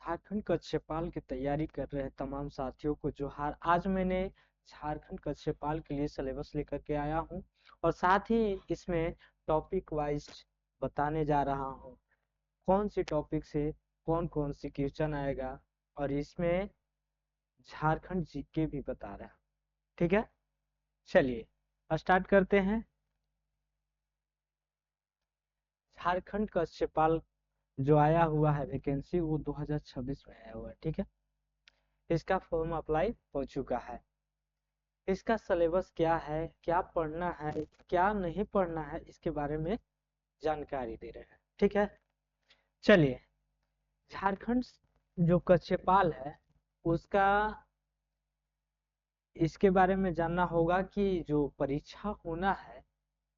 झारखंड कक्षपाल की तैयारी कर रहे तमाम साथियों को जोहार। आज मैंने झारखंड कक्षपाल के लिए सिलेबस लेकर के आया हूं और साथ ही इसमें टॉपिक वाइज बताने जा रहा हूं कौन सी टॉपिक से कौन कौन सी क्वेश्चन आएगा, और इसमें झारखंड जीके भी बता रहा है। ठीक है, चलिए स्टार्ट करते हैं। झारखंड कक्षपाल जो आया हुआ है वैकेंसी, वो 2026 में आया हुआ है। ठीक है, इसका फॉर्म अप्लाई हो चुका है। इसका सिलेबस क्या है, क्या पढ़ना है, क्या नहीं पढ़ना है, इसके बारे में जानकारी दे रहे हैं। ठीक है, चलिए। झारखंड जो कक्षपाल है उसका इसके बारे में जानना होगा कि जो परीक्षा होना है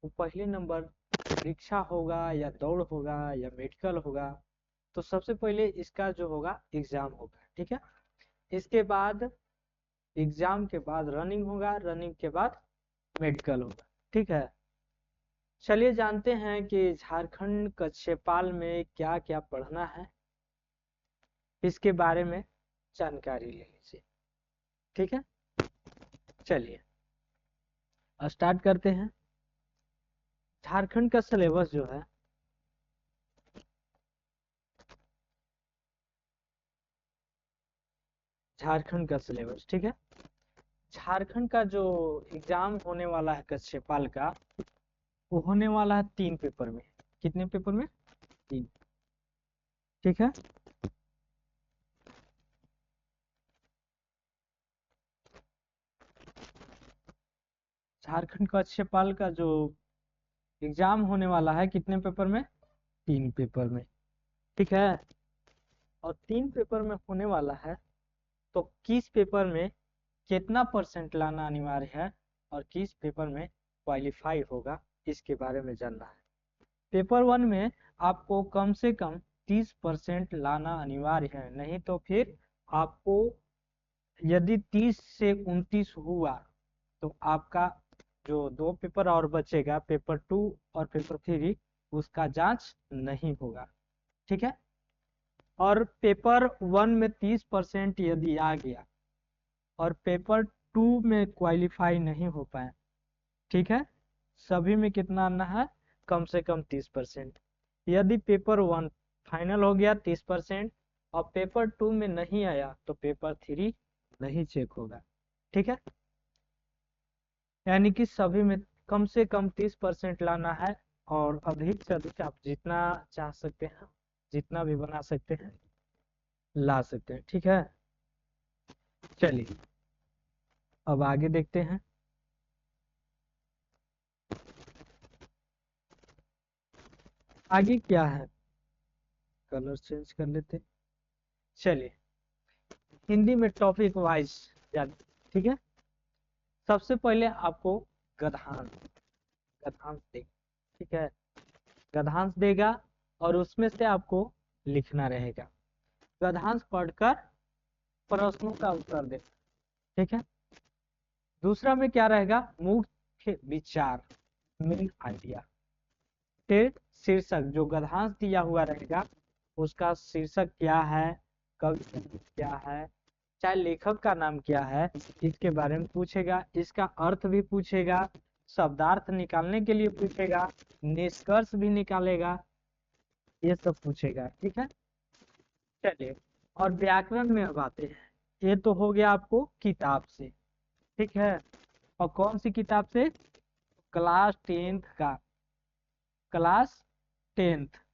वो पहले नंबर परीक्षा होगा या दौड़ होगा या मेडिकल होगा। तो सबसे पहले इसका जो होगा एग्जाम होगा। ठीक है, इसके बाद एग्जाम के बाद रनिंग होगा, रनिंग के बाद मेडिकल होगा। ठीक है, चलिए जानते हैं कि झारखंड कक्षपाल में क्या क्या पढ़ना है, इसके बारे में जानकारी ले लीजिए। ठीक है, चलिए स्टार्ट करते हैं। झारखंड का सिलेबस जो है झारखंड का सिलेबस, ठीक है, झारखंड का जो एग्जाम होने वाला है कक्षपाल का, वो होने वाला है 3 पेपर में। कितने पेपर में? 3। ठीक है, झारखंड कक्षपाल का जो एग्जाम होने वाला है कितने पेपर में? 3 पेपर में। ठीक है, और 3 पेपर में होने वाला है, तो किस पेपर में कितना परसेंट लाना अनिवार्य है और किस पेपर में क्वालिफाई होगा, इसके बारे में जानना है। पेपर 1 में आपको कम से कम 30% लाना अनिवार्य है, नहीं तो फिर आपको यदि 30 से 29 हुआ तो आपका जो 2 पेपर और बचेगा, पेपर 2 और पेपर 3, उसका जांच नहीं होगा। ठीक है, और पेपर 1 में 30% यदि आ गया और पेपर 2 में क्वालिफाई नहीं हो पाए, ठीक है, सभी में कितना आना है? कम से कम 30%। यदि पेपर 1 फाइनल हो गया 30% और पेपर 2 में नहीं आया तो पेपर 3 नहीं चेक होगा। ठीक है, यानी कि सभी में कम से कम 30% लाना है, और अधिक से अधिक आप जितना चाह सकते हैं, जितना भी बना सकते हैं, ला सकते हैं। ठीक है, चलिए अब आगे देखते हैं। आगे क्या है, कलर चेंज कर लेते। चलिए हिंदी में टॉपिक वाइज, ठीक है। सबसे पहले आपको गद्यांश गद्यांश देगा। ठीक है, गद्यांश देगा और उसमें से आपको लिखना रहेगा। गद्यांश पढ़कर प्रश्नों का उत्तर देना। ठीक है, दूसरा में क्या रहेगा? मुख्य विचार, मेन आइडिया। फिर शीर्षक, जो गद्यांश दिया हुआ रहेगा उसका शीर्षक क्या है, कवि क्या है, चाहे लेखक का नाम क्या है, इसके बारे में पूछेगा। इसका अर्थ भी पूछेगा, शब्दार्थ निकालने के लिए पूछेगा, निष्कर्ष भी निकालेगा, ये सब पूछेगा। ठीक है, चलिए और व्याकरण में अब आते हैं। ये तो हो गया आपको किताब से। ठीक है, और कौन सी किताब से? क्लास 10th का, क्लास 10th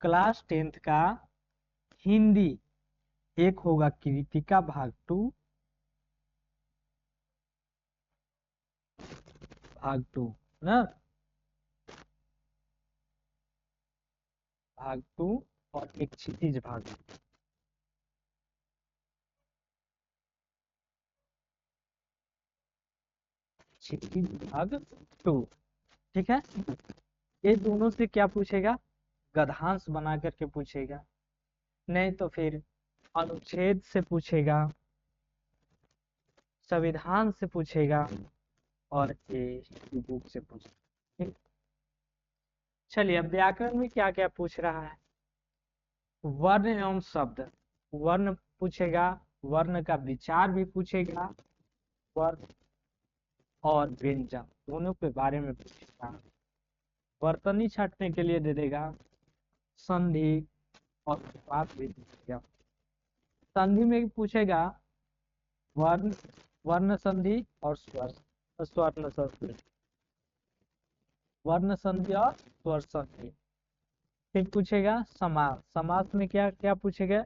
क्लास 10th का हिंदी। एक होगा कृतिका भाग 2, भाग 2 ना, भाग 2, और एक क्षितिज भाग। क्षितिज भाग 2। ठीक है, ये दोनों से क्या पूछेगा? गद्यांश बना करके पूछेगा, नहीं तो फिर अनुच्छेद से पूछेगा, संविधान से पूछेगा, और ये बुक से पूछेगा। ठीक? चलिए अब व्याकरण में क्या क्या पूछ रहा है, वर्ण एवं शब्द, वर्ण पूछेगा, वर्ण का विचार भी पूछेगा, वर्ण और व्यंजन दोनों के बारे में पूछेगा। वर्तनी छांटने के लिए दे देगा, संधि और बात भी पूछेगा। संधि में पूछेगा वर्ण, वर्ण संधि और स्वर्ण संधि, वर्ण संधि और स्वर संधि। फिर पूछेगा समास, समास में क्या क्या पूछेगा,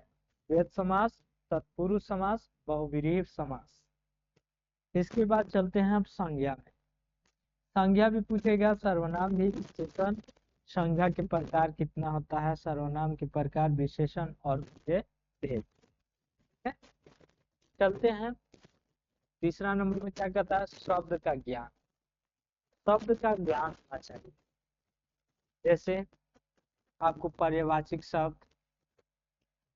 वेद समास, तत्पुरुष समास, बहुव्रीहि समास। इसके बाद चलते हैं अब संज्ञा में। संज्ञा भी पूछेगा, सर्वनाम भी, विशेषण, संज्ञा के प्रकार कितना होता है, सर्वनाम के प्रकार, विशेषण और भेद। चलते हैं तीसरा नंबर में, क्या कहता है, शब्द का ज्ञान। शब्द का ज्ञान होना चाहिए। जैसे आपको पर्यायवाची शब्द,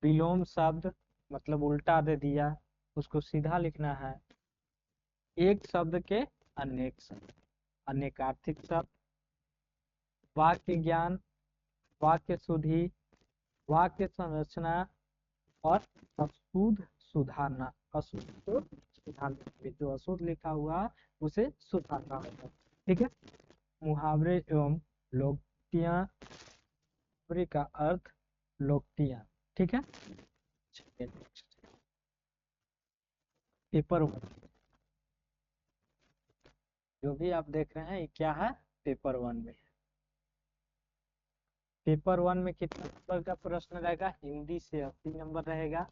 विलोम शब्द मतलब उल्टा दे दिया, उसको सीधा लिखना है। एक शब्द के अनेक शब्द, अनेकार्थिक शब्द, वाक्य ज्ञान, वाक्य शुद्धि, वाक्य संरचना और अशुद्ध सुधारना। अशुद्ध को सुधारना, जो अशुद्ध लिखा हुआ उसे सुधारना होगा। ठीक है। मुहावरे एवं लोकोक्तियां, मुहावरे का अर्थ लोकोक्तियां। ठीक है। पेपर 1 जो भी आप देख रहे हैं ये क्या है, पेपर 1 में। पेपर 1 में कितना नंबर का प्रश्न रहेगा, हिंदी से 80 नंबर रहेगा,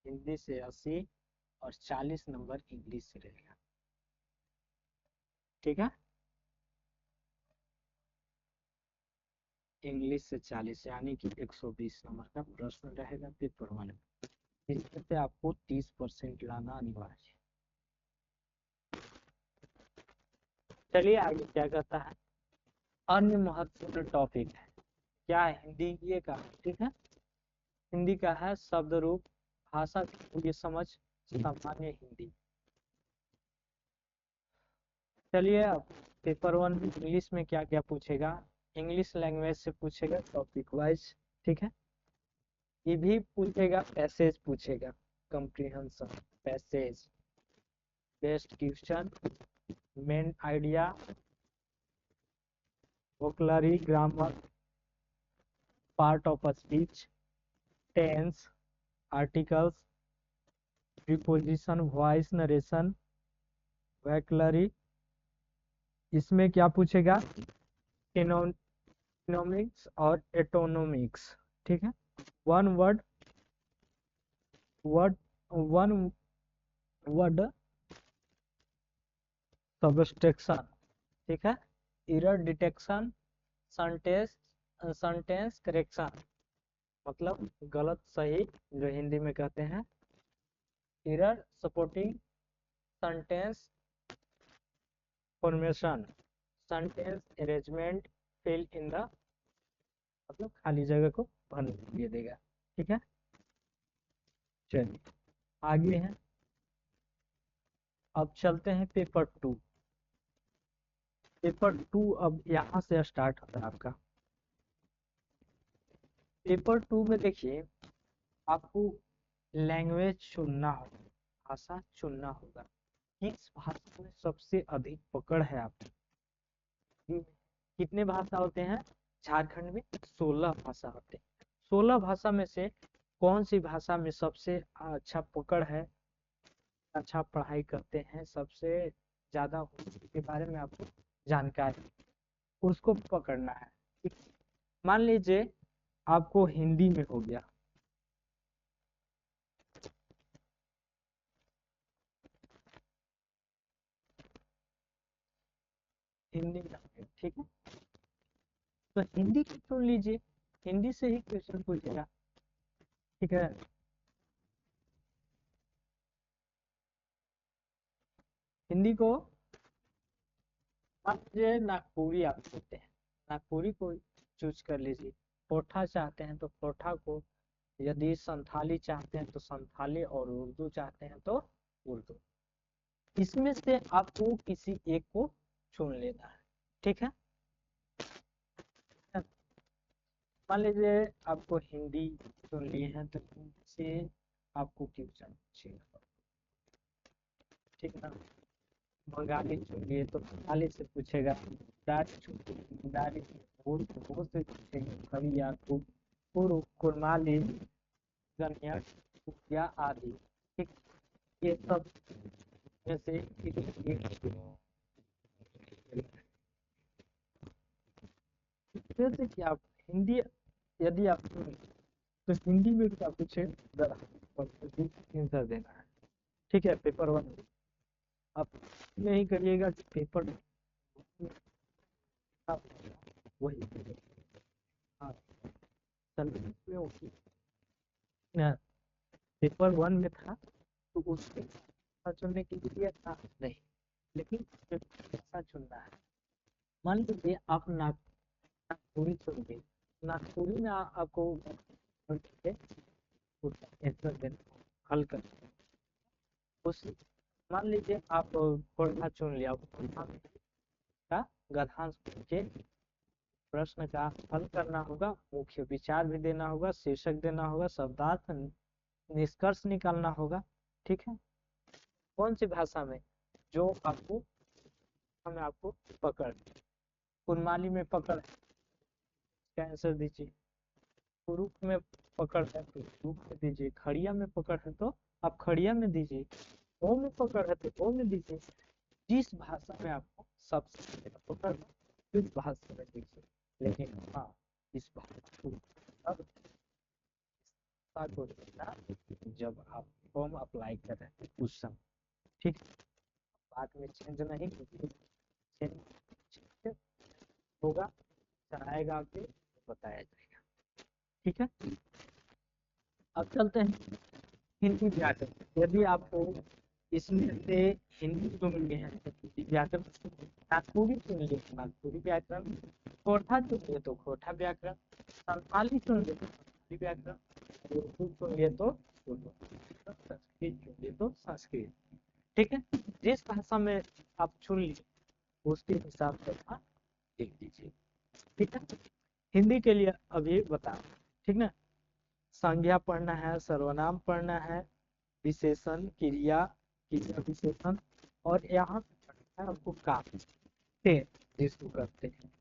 हिंदी से 80 और 40 नंबर इंग्लिश से रहेगा। ठीक है। इंग्लिश से 40 यानी कि 120 नंबर का प्रश्न रहेगा पेपर 1 में। इसमें से आपको 30% लाना अनिवार्य है। चलिए आगे क्या कहता है, अन्य महत्वपूर्ण टॉपिक है क्या है, हिंदी ये का। ठीक है। हिंदी का है शब्द रूप, भाषा की समझ, सामान्य हिंदी। चलिए अब पेपर 1 इंग्लिश में क्या क्या पूछेगा, इंग्लिश लैंग्वेज से पूछेगा टॉपिक वाइज। ठीक है। ये भी पूछेगा, पैसेज पूछेगा, comprehension, passage, best question, main idea, vocabulary, grammar, part of speech, tense, articles, preposition, voice narration, vocabulary. इसमें क्या पूछेगा, इकोनॉमिक्स और एटोनॉमिक्स। ठीक है। One word one word substitution. ठीक है। Error detection, sentence sentence correction मतलब गलत सही जो हिंदी में कहते हैं, error supporting sentence formation, sentence arrangement, fill in the मतलब खाली जगह को भर दे देगा। ठीक है। चलिए आगे हैं, अब चलते हैं पेपर 2। पेपर 2 अब यहाँ से स्टार्ट होता है आपका। पेपर 2 में देखिए आपको लैंग्वेज चुनना होगा, भाषा चुनना होगा, किस भाषा में सबसे अधिक पकड़ है आपकी। कितने भाषा होते हैं झारखंड में, 16 भाषा होते हैं। 16 भाषा में से कौन सी भाषा में सबसे अच्छा पकड़ है, अच्छा पढ़ाई करते हैं, सबसे ज्यादा के बारे में आपको जानकारी, उसको पकड़ना है। ठीक? मान लीजिए आपको हिंदी में हो गया, हिंदी में हो गया, ठीक है, तो हिंदी को चुन लीजिए, हिंदी से ही क्वेश्चन पूछेगा। ठीक है। हिंदी को मान लीजिए नागपुरी आप बोलते हैं, नागपुरी को चूज कर लीजिए। पोठा चाहते हैं तो पोठा को, यदि संथाली चाहते हैं तो संथाली, और उर्दू चाहते हैं तो उर्दू। इसमें से आपको किसी एक को चुन लेना है। ठीक है। मान लीजिए आपको हिंदी सुन लिए हैं तो हिंदी से आपको क्वेश्चन पूछेगा, ठीक है ना। बंगाली चुन लिए तो बंगाली से पूछेगा, दारी चुन लिए दारी से, वो से पूछेगा, खड़िया कुरमाली गन्या या आदि, ठीक। ये सब में से एक जैसे कि आप हिंदी यदि आप सुने, तो हिंदी में क्या पूछे जरा आंसर देना है, ठीक है। पेपर वन आप नहीं करिएगा कि पेपर आप वही, हाँ चलिए ना, पेपर वन में था तो उसके चुनने के लिए था नहीं, लेकिन ऐसा चुनना है। मान लीजिए आप नागपुरी चुनिए, नागपुरी में आपको आंसर देना, हल कर उस, मान लीजिए आप खोरठा चुन लिया, खोरठा का गद्यांश के प्रश्न का हल करना होगा, मुख्य विचार भी देना होगा, शीर्षक देना होगा, शब्दार्थ निष्कर्ष निकालना होगा, ठीक है। कौन सी भाषा में, जो आपको हमें आपको पकड़, कुरमाली में पकड़ का आंसर दीजिए, कुरुक में पकड़ है तो कुरुक में दीजिए, खड़िया में पकड़ है तो आप खड़िया में दीजिए, ओ में पकड़ है तो ओ में दीजिए। जिस भाषा में आपको सबसे ज्यादा पकड़ है उस भाषा में दीजिए, लेकिन हाँ इस भाषा को देना जब आप फॉर्म अप्लाई कर रहे हैं उस समय, ठीक। बाद में चेंज नहीं, चेंज होगा, कराएगा आपके बताया जाएगा, ठीक है। अब चलते हैं हिंदी व्याकरण। यदि आपको इसमें से हिंदी चुन लिए हैं तो हिंदी व्याकरण, नागपुरी चुन लिए तो नागपुरी व्याकरण, खोरठा चुन लिए तो खोरठा व्याकरण, संथाली चुन लिए तो संथाली व्याकरण, उर्दू चुन लिए तो उर्दू, संस्कृत चुन लिए तो संस्कृत, ठीक है। जिस भाषा में आप चुन लिए उसके हिसाब से आप लिख दीजिए, ठीक है। हिंदी के लिए अभी बता, ठीक ना। संज्ञा पढ़ना है, सर्वनाम पढ़ना है, विशेषण क्रिया, क्रिया विशेषण, और यहाँ पढ़ना है आपको काम टेंस, जिसको कहते हैं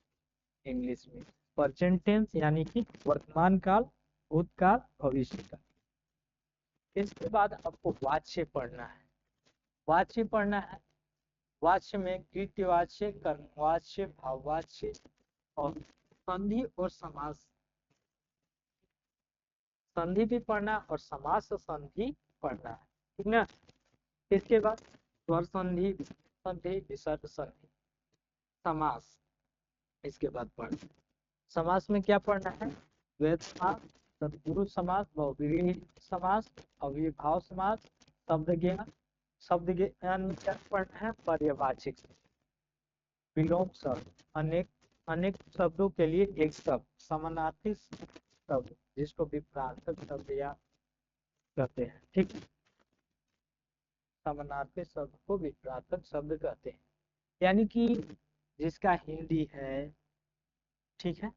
इंग्लिश में प्रेजेंट टेंस, यानी कि वर्तमान काल, भूतकाल, भविष्य काल। इसके बाद आपको वाच्य पढ़ना है, वाच्य पढ़ना है। वाच्य में कृत्यवाच्य, कर्मवाच्य, भाववाच्य और संधि और समास, संधि भी पढ़ना और समास संधि पढ़ना है, ठीक ना। इसके बाद स्वर संधि, संधि, विसर्ग संधि, समास। इसके बाद पढ़ना समास में क्या पढ़ना है, द्वैत समास, तत्पुरुष समास, बहुव्रीहि समास, अविभाव समास, शब्द ज्ञान, शब्द ज्ञान में क्या पढ़ना है, पर्यवाचिक, विलोम शब्द, अनेक अनेक शब्दों के लिए एक शब्द, समानार्थी शब्द जिसको विपरीतार्थक शब्द या कहते हैं, ठीक। समानार्थी शब्द को विपरीतार्थक शब्द कहते हैं, यानी कि जिसका हिंदी है, ठीक है,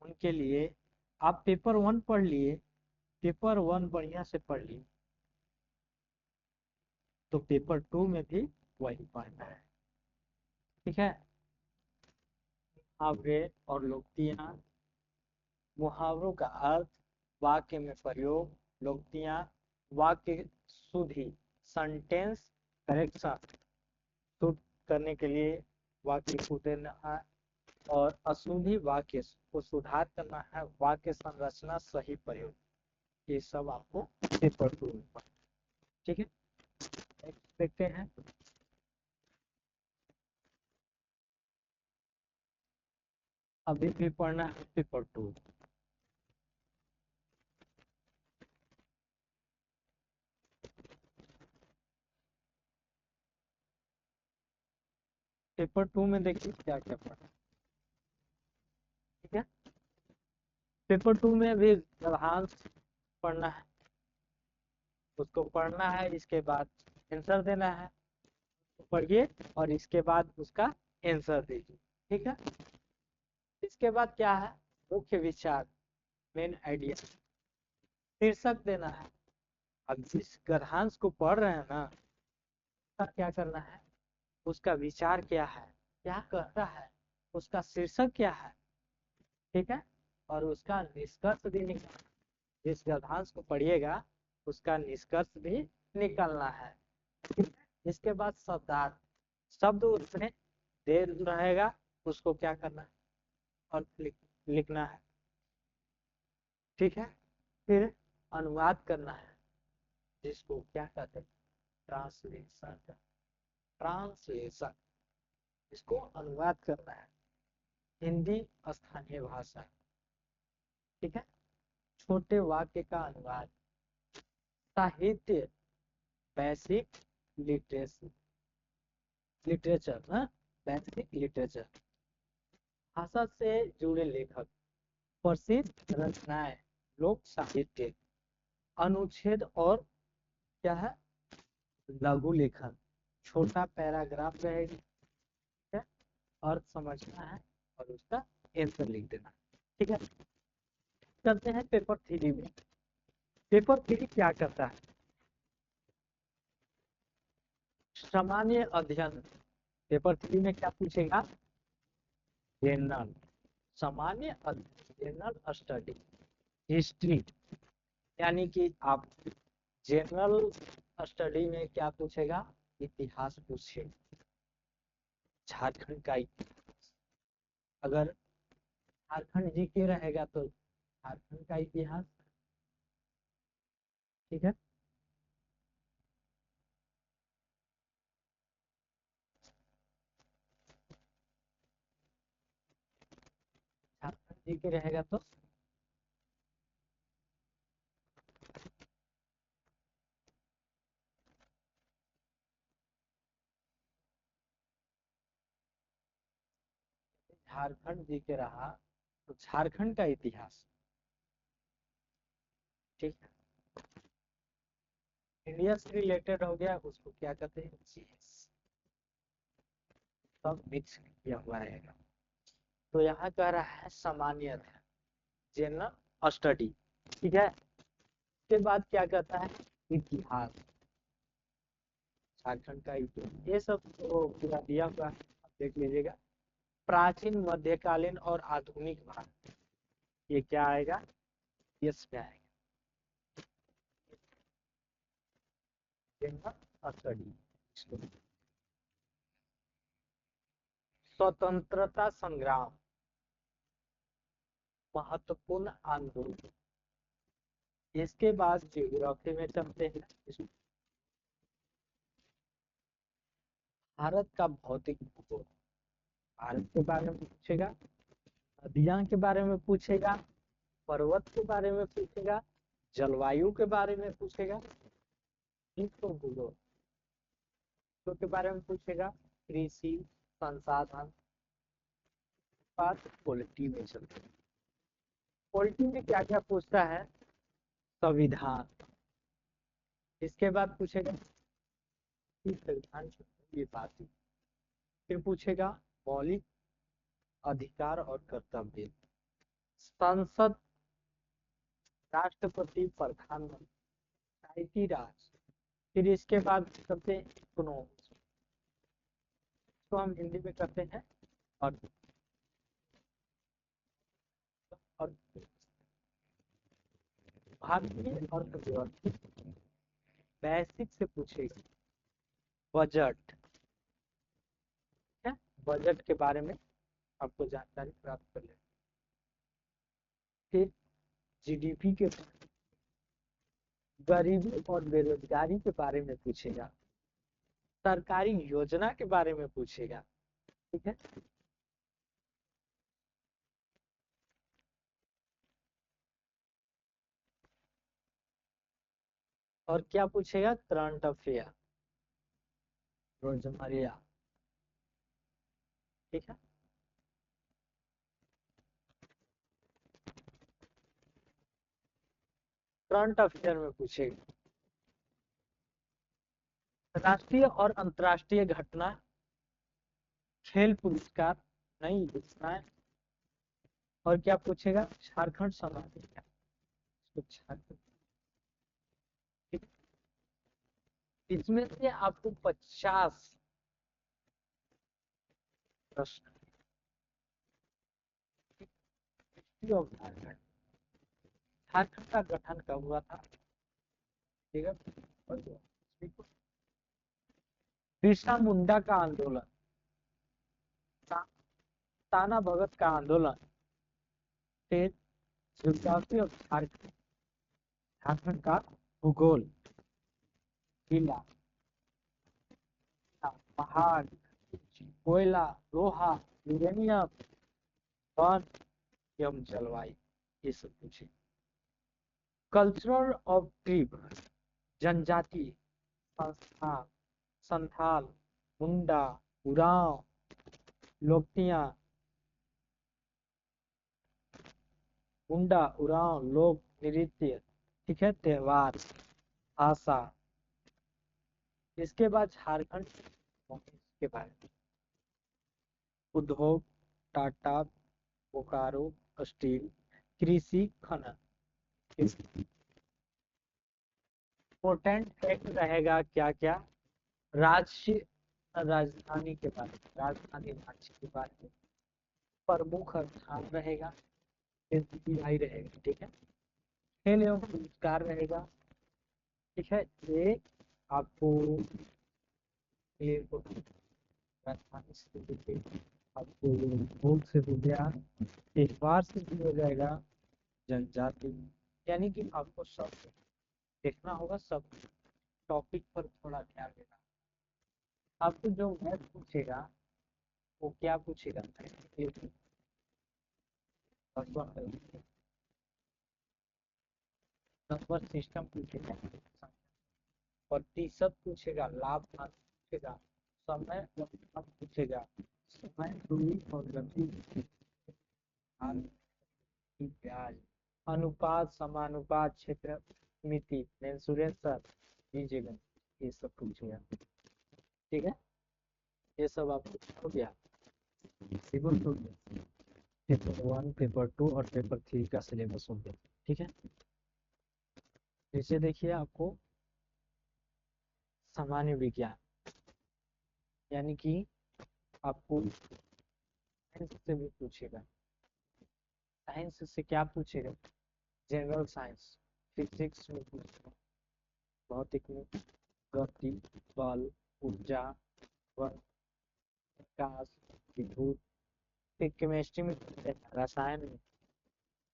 उनके लिए आप पेपर वन पढ़ लिए, पेपर वन बढ़िया से पढ़ लिए तो पेपर टू में भी वही पढ़ना है, ठीक है। मुहावरे और लोकोक्तियां, मुहावरों का अर्थ, वाक्य में प्रयोग, लोकोक्तियां वाक्य शुद्धि, सेंटेंस करेक्शन, शुद्ध करने के लिए वाक्य को देना है, और अशुद्धि वाक्य को सुधार करना है, वाक्य संरचना, सही प्रयोग, ये सब आपको पेपर टू में पढ़ना, ठीक है। देखते हैं अभी भी पढ़ना है पेपर टू। पेपर टू में देखिए क्या क्या पढ़ना, ठीक है। पेपर टू में भी गद्यांश पढ़ना है, उसको पढ़ना है, इसके बाद आंसर देना है, तो पढ़िए और इसके बाद उसका आंसर दीजिए, ठीक है। इसके बाद क्या है, मुख्य विचार, मेन आइडिया, शीर्षक देना है। अब जिस गद्यांश को पढ़ रहे हैं ना, उसका क्या करना है, उसका विचार क्या है, क्या कहता है, उसका शीर्षक क्या है, ठीक है, और उसका निष्कर्ष भी निकालना। जिस गद्यांश को पढ़िएगा उसका निष्कर्ष भी निकालना है। इसके बाद शब्दार्थ, शब्द उसमें दे रहेगा, उसको क्या करना है और लिखना है, ठीक है। फिर अनुवाद करना है, जिसको क्या कहते हैं, ट्रांसलेशन, ट्रांसलेशन, इसको अनुवाद करना है, हिंदी स्थानीय भाषा, ठीक है। छोटे वाक्य का अनुवाद, साहित्य, basic literature, literature, basic literature, भाषा से जुड़े लेखक, प्रसिद्ध रचनाएं, लोक साहित्य, अनुच्छेद और क्या है, लघु लेखन, छोटा पैराग्राफ रहेगा, ठीक है, और समझना है और उसका आंसर लिख देना, ठीक है। करते हैं पेपर 3 में। पेपर 3 क्या करता है, सामान्य अध्ययन। पेपर 3 में क्या पूछेगा, जनरल, सामान्य अध्ययन, जनरल स्टडी, हिस्ट्री, यानी कि आप जनरल स्टडी में क्या पूछेगा, इतिहास पूछेगा, झारखंड का इतिहास। अगर झारखंड जीके रहेगा तो झारखंड का इतिहास, ठीक है। झारखंड जीके रहेगा तो झारखंड जीके रहा तो झारखंड का इतिहास, ठीक है। इंडिया से रिलेटेड हो गया, उसको क्या कहते हैं, जीएस, सब मिक्स किया हुआ रहेगा। तो यहाँ कह रहा है सामान्य अध्ययन, जनरल स्टडी, ठीक है। उसके बाद क्या कहता है, इतिहास, झारखंड का इतिहास, ये सब तो पूरा दिया हुआ है, आप देख लीजिएगा। प्राचीन, मध्यकालीन और आधुनिक भारत, ये क्या आएगा, यस में आएगा, जनरल स्टडी। स्वतंत्रता संग्राम, महत्वपूर्ण आंदोलन। इसके बाद ज्योग्राफी में चलते हैं, भारत का भौतिक भूगोल, भारत के बारे में पूछेगा, नदियां के बारे में पूछेगा, पर्वत के बारे में पूछेगा, जलवायु के बारे में पूछेगा, विश्व भूगोल के बारे में पूछेगा, कृषि, संसाधन। बात पॉलिटी में चलते हैं, पॉलिटी में क्या क्या पूछता है, संविधान, इसके बाद पूछेगा संविधान, ये बात, फिर पूछेगा मौलिक अधिकार और कर्तव्य, संसद, राष्ट्रपति, प्रधानमंत्री, पंचायती राज। फिर इसके बाद करते हैं इकोनॉमिक्स, तो हम हिंदी में करते हैं, और भारतीय अर्थव्यवस्था, बेसिक से पूछेगा, बजट है, बजट के बारे में आपको जानकारी प्राप्त कर लेना। फिर जीडीपी के, गरीबी और बेरोजगारी के बारे में पूछेगा, सरकारी योजना के बारे में पूछेगा, ठीक है। और क्या पूछेगा, करंट अफेयर, रोजमर्रा, ठीक है। करंट अफेयर में पूछेगा राष्ट्रीय और अंतर्राष्ट्रीय घटना, खेल पुरस्कार, नई घोषणाएं, और क्या पूछेगा, झारखंड समाधि क्या, तो झारखंड, इसमें से आपको 50 प्रश्न झारखंड, झारखंड का गठन कब हुआ था, ठीक है। और बिरसा मुंडा का आंदोलन, ताना भगत का आंदोलन, फिर ज्योग्राफी ऑफ झारखंड, झारखंड का भूगोल, किला, पहाड़, कोयला, लोहा, यूरेनियम, वन एवं जलवायु, ये सब पूछे। कल्चर ऑफ ट्रिब, जनजाति, संस्था, संथाल, मुंडा, उरांव, लोकतिया, मुंडा, उरांव, लोक नृत्य, ठीक है, त्योहार, भाषा। इसके बाद झारखंड के बारे में, उद्योग, टाटा, बोकारो, स्टील, कृषि, खनन। इम्पोर्टेंट फैक्ट रहेगा क्या क्या, राज्य राजधानी के बारे में, राजधानी राज्य के बारे में, प्रमुख स्थान रहेगा, SBI रहेगा, ठीक है। खेल एवं पुरस्कार रहेगा, ठीक है। ये आपको राजधानी से आपको भूख से हो गया, त्योहार से भी हो जाएगा, जनजाति, यानी कि आपको सब देखना होगा, सब टॉपिक पर थोड़ा ध्यान देना। आपको जो मैथ पूछेगा वो क्या पूछेगा, नंबर सिस्टम पूछेगा, प्रतिशत पूछेगा, लाभ पूछेगा, समय पूछेगा, समय, दूरी और गति, ब्याज, अनुपात, समानुपात, क्षेत्र, मिति, मेंसुरेशन, दीजिएगा, ये सब पूछेगा, ठीक है। ये सब आपको हो गया, पेपर 1, पेपर 2 और पेपर 3 का सिलेबस हो गया, ठीक है। नीचे देखिए आपको सामान्य विज्ञान, यानी कि आपको साइंस से भी पूछेगा, साइंस से क्या पूछेगा, जनरल साइंस, फिजिक्स में पूछेगा, भौतिक में गति, बल, ऊर्जा, प्रकाश, विद्युत, फिर केमिस्ट्री में रसायन में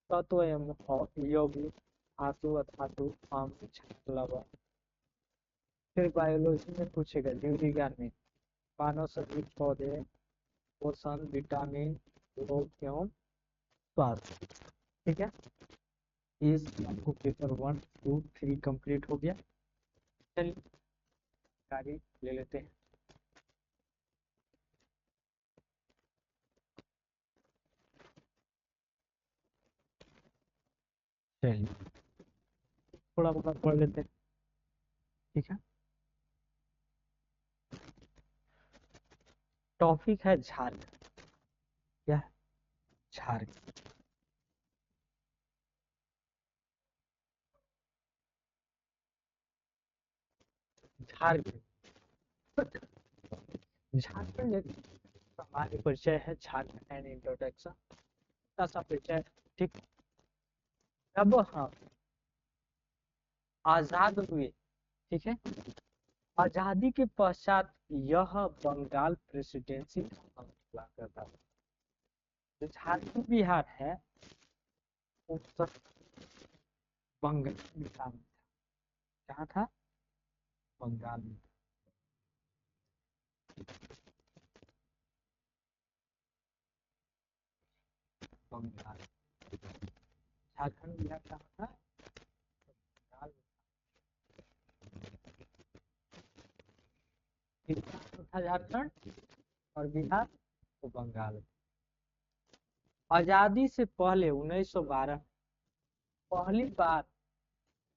तत्व एवं यौगिक, धातु अधातु, लवण, फिर बायोलॉजी में पूछेगा, जीव विज्ञान में मानव सजीव, पौधे, पोषण, विटामिन, रोग एवं स्वास्थ्य, ठीक है। इस आपको पेपर 1, 2, 3 कंप्लीट हो गया। चलिए कार्य ले लेते हैं। चलिए थोड़ा बहुत पढ़ लेते हैं, ठीक है। टॉपिक है झारखंड, क्या है, झारखंड, झारखंड, झारखंड एक सामान्य परिचय है, झारखंड एंड इंट्रोडक्शन का परिचय, ठीक। अब हाँ, आजाद हुए, ठीक है, आजादी के पश्चात यह बंगाल प्रेसिडेंसी हुआ करता था। जो झारखंड बिहार है वो सब बंगाल में था, कहाँ था, बंगाल में। बंगाल, झारखंड बिहार कहाँ था, बंगाल में था, झारखंड और बिहार तो बंगाल। आजादी से पहले 1912 पहली बार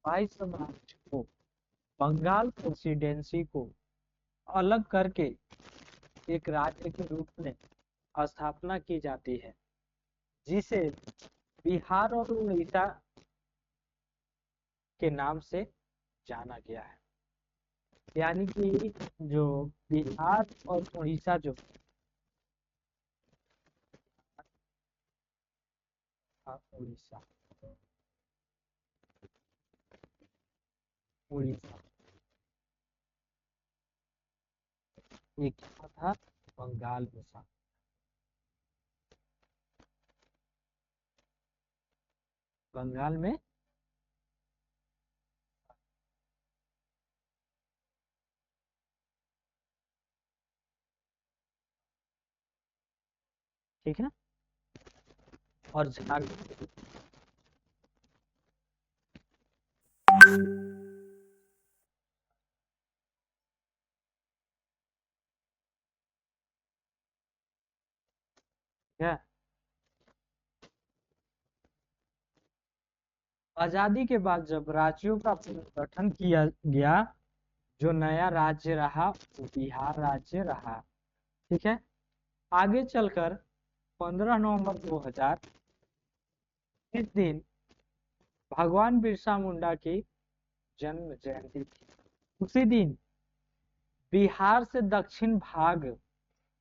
22 मार्च को बंगाल प्रेसिडेंसी को अलग करके एक राज्य के रूप में स्थापना की जाती है। जिसे बिहार और उड़ीसा के नाम से जाना गया है। यानी कि जो बिहार और उड़ीसा जो उड़ीसा उड़ीसा एक क्या था, बंगाल में था। बंगाल में ठीक है। और झारखंड है। आजादी के बाद जब राज्यों का पुनर्गठन किया गया, जो नया राज्य रहा वो बिहार राज्य रहा। ठीक है। आगे चलकर 15 नवंबर 2000 इस दिन भगवान बिरसा मुंडा की जन्म जयंती थी। उसी दिन बिहार से दक्षिण भाग,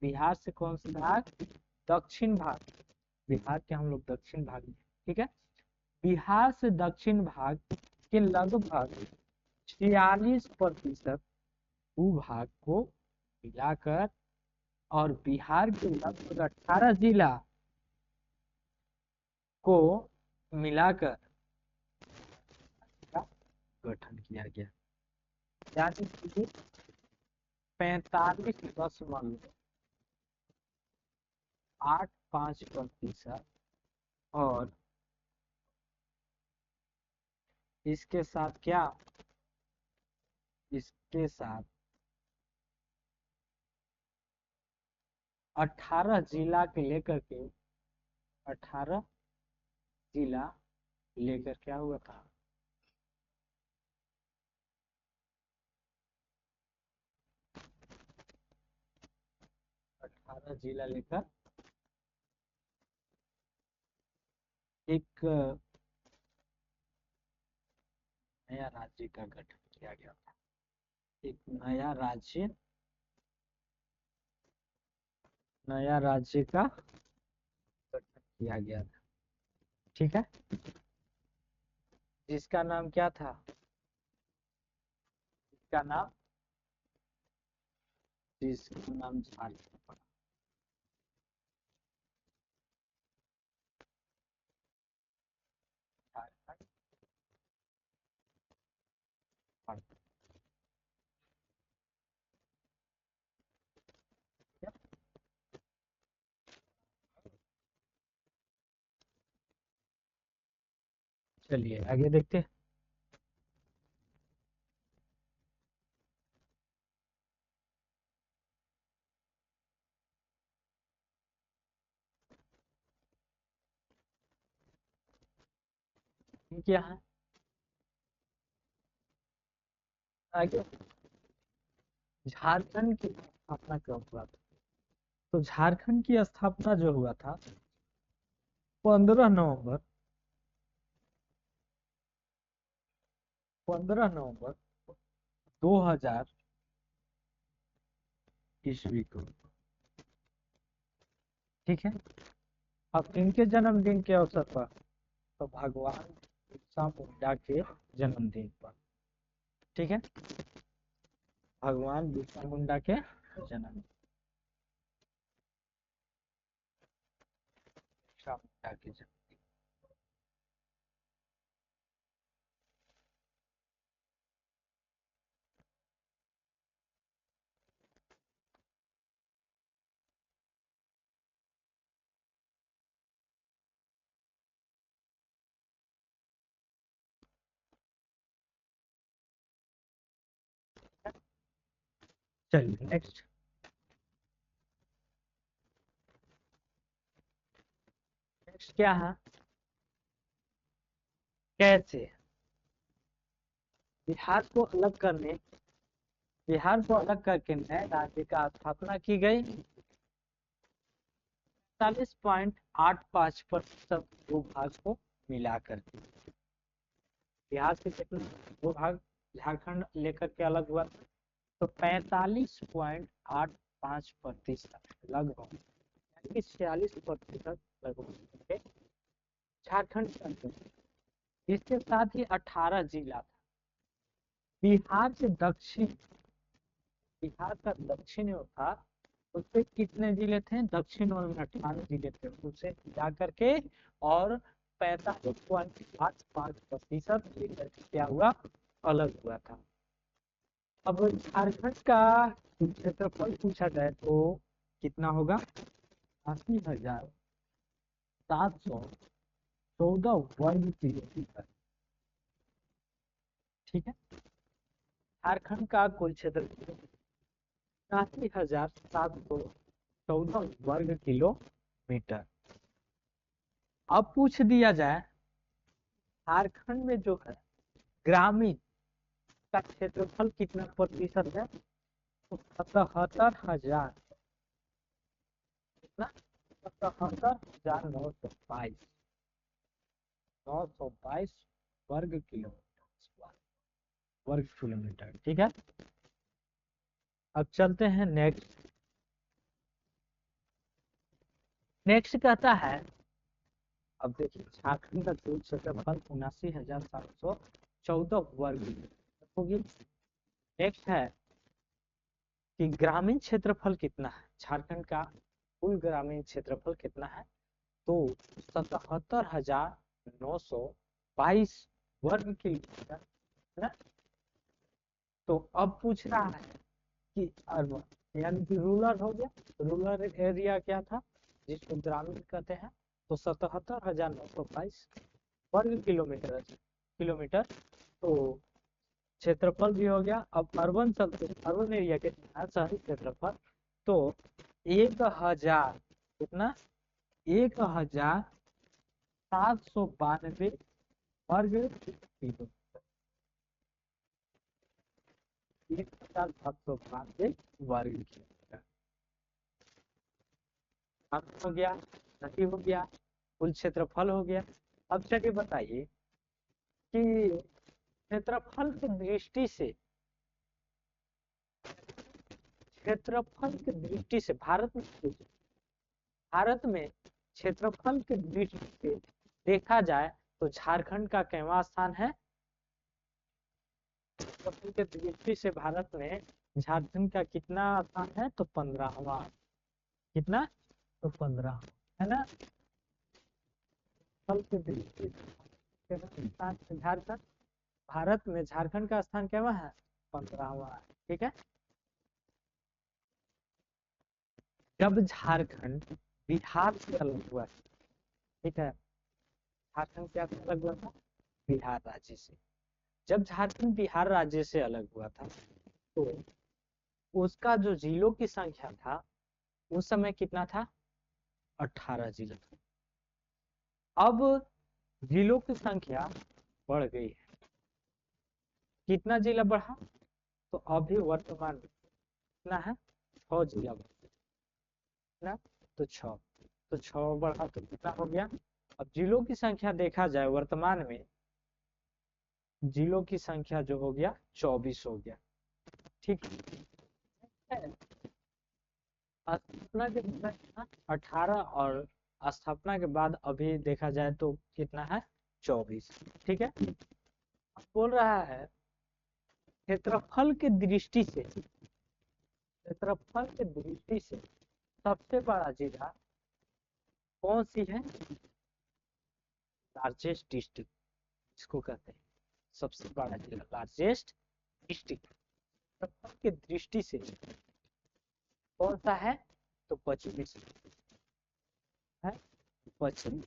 बिहार से कौन सा भाग, दक्षिण भाग, बिहार के हम लोग दक्षिण भाग में, ठीक है। बिहार से दक्षिण भाग के लगभग 46% भूभाग को मिलाकर और बिहार के लगभग 18 जिला को मिलाकर गठन किया गया। यानी कि 45.85% और इसके साथ क्या, इसके साथ 18 जिला के लेकर के 18 जिला लेकर क्या हुआ था, 18 जिला लेकर एक नया राज्य का गठन किया गया था। एक नया राज्य का गठन किया गया था। ठीक है। जिसका नाम क्या था, जिसका नाम झारखंड पड़ा। झारखंड पड़ा। चलिए आगे देखते हैं। क्या है आगे, झारखंड की स्थापना कब हुआ था। तो झारखंड की स्थापना जो हुआ था 15 नवंबर 2000 ईस्वी को। ठीक है। अब इनके जन्मदिन के अवसर पर, तो भगवान बिरसा मुंडा के जन्मदिन पर, ठीक है, भगवान बिरसा मुंडा के जन्म, बिरसा मुंडा के जन्म। चलिए नेक्स्ट। नेक्स्ट क्या है, कैसे बिहार को अलग करने, बिहार को अलग करके नए राज्य का स्थापना की गई। 45.85% भूभाग को मिला करके। बिहार से कितना भूभाग झारखंड लेकर के अलग हुआ था? तो 45.85% लगभग 46% लगभग झारखंड का। इसके साथ ही 18 जिला था। बिहार से दक्षिण, बिहार का दक्षिण जो था उससे कितने जिले थे? दक्षिण और में 18 जिले थे, उसे मिला करके और 45.85% क्या हुआ? अलग हुआ था। अब झारखंड का क्षेत्रफल पूछा जाए तो कितना होगा? 80,714 वर्ग किलोमीटर। ठीक है, झारखंड का कुल क्षेत्रफल 80,714 वर्ग किलोमीटर। अब पूछ दिया जाए झारखंड में जो है ग्रामीण का क्षेत्रफल कितना प्रतिशत है? तो 77,000 कितना? 77,922 वर्ग किलोमीटर, वर्ग किलोमीटर। ठीक है, अब चलते हैं नेक्स्ट। नेक्स्ट कहता है, अब देखिए झारखंड का कुल क्षेत्रफल 79,714 वर्ग होगी। नेक्स्ट है कि ग्रामीण क्षेत्रफल कितना है? झारखंड का कुल ग्रामीण क्षेत्रफल कितना है? तो 77,922 वर्ग किलोमीटर है। तो अब पूछ रहा है कि अर्बन यानी कि रूरल हो गया, रूरल एरिया क्या था जिसको ग्रामीण कहते हैं? तो 77,922 वर्ग किलोमीटर किलोमीटर। तो क्षेत्रफल भी हो गया। अब अर्बन चलते, अर्बन एरिया के शहरी क्षेत्रफल तो 1,000 कितना? 1,792 वर्ग किलोमीटर, 1,792 वर्ग किलोमीटर। हो गया, नदी हो गया, कुल क्षेत्रफल हो गया। अब चलिए बताइए कि क्षेत्रफल की दृष्टि से, क्षेत्रफल की दृष्टि से भारत में क्षेत्रफल की दृष्टि से देखा जाए तो झारखंड का कैवा स्थान है? क्षेत्रफल की दृष्टि से भारत में झारखंड का कितना स्थान है? तो 15वां। कितना? तो 15 है ना। फल की दृष्टि से झारखंड, भारत में झारखंड का स्थान क्या है? 15वां है। ठीक है, जब झारखंड बिहार से अलग हुआ, ठीक है, झारखंड क्या से अलग हुआ था? बिहार राज्य से। जब झारखंड बिहार राज्य से अलग हुआ था तो उसका जो जिलों की संख्या था उस समय कितना था? 18 जिला था। अब जिलों की संख्या बढ़ गई है। कितना जिला बढ़ा? तो अभी वर्तमान कितना है? 6 जिला बढ़ा, तो 6, तो 6 बढ़ा तो कितना हो गया? अब जिलों की संख्या देखा जाए वर्तमान में, जिलों की संख्या जो हो गया 24 हो गया। ठीक है, स्थापना के बाद 18 और स्थापना के बाद अभी देखा जाए तो कितना है? 24। ठीक है, बोल रहा है क्षेत्रफल की दृष्टि से, क्षेत्रफल की दृष्टि से सबसे बड़ा जिला कौन सी है? लार्जेस्ट डिस्ट्रिक्ट इसको कहते हैं, सबसे बड़ा जिला लार्जेस्ट डिस्ट्रिक्ट क्षेत्रफल की दृष्टि से कौन सा है? तो पश्चिमी है, पश्चिमी।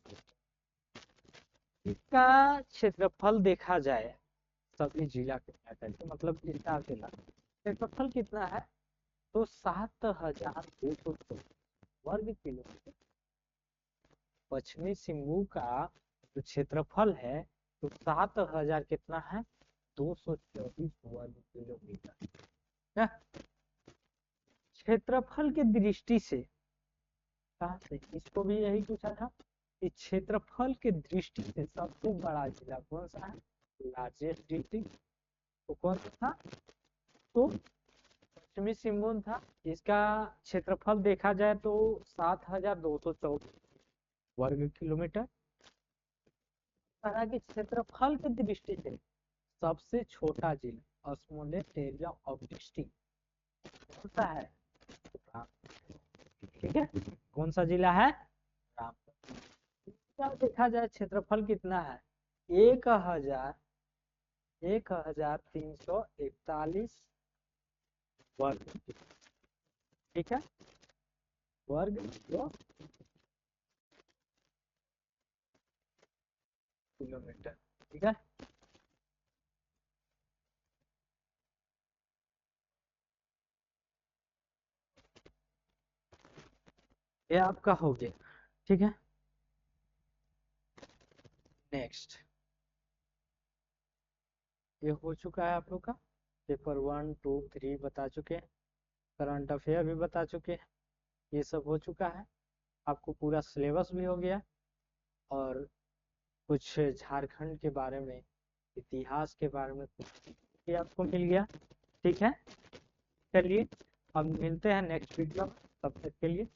इसका क्षेत्रफल देखा जाए सभी जिला के मतलब इसका क्षेत्रफल कितना है? तो 7,200 वर्ग किलोमीटर। पश्चिमी सिंहभूम का जो क्षेत्रफल है तो 7,000 कितना है? 224 वर्ग किलोमीटर। क्षेत्रफल की दृष्टि से कहाँ से? इसको भी यही पूछा था कि क्षेत्रफल के दृष्टि से सबसे बड़ा जिला कौन सा है, लार्जेस्ट डिस्ट्रिक्ट, तो कौन सा था? तो पश्चिमी सिंहभूम था। इसका क्षेत्रफल देखा जाए तो 7,214 वर्ग किलोमीटर। के क्षेत्रफल की दृष्टि से सबसे छोटा जिला, स्मॉलेस्ट एरिया ऑफ डिस्ट्रिक्ट कौन सा है? ठीक है, कौन सा जिला है? रामपुर। क्या देखा जाए क्षेत्रफल कितना है? 1,341 वर्ग, ठीक है, वर्ग किलोमीटर, ठीक है। ये आपका हो गया, ठीक है। नेक्स्ट, ये हो चुका है आप लोग का पेपर 1 2 3 बता चुके हैं, करंट अफेयर भी बता चुके हैं, ये सब हो चुका है। आपको पूरा सिलेबस भी हो गया और कुछ झारखंड के बारे में, इतिहास के बारे में कुछ भी आपको मिल गया, ठीक है। चलिए अब मिलते हैं नेक्स्ट वीडियो, तब तक के लिए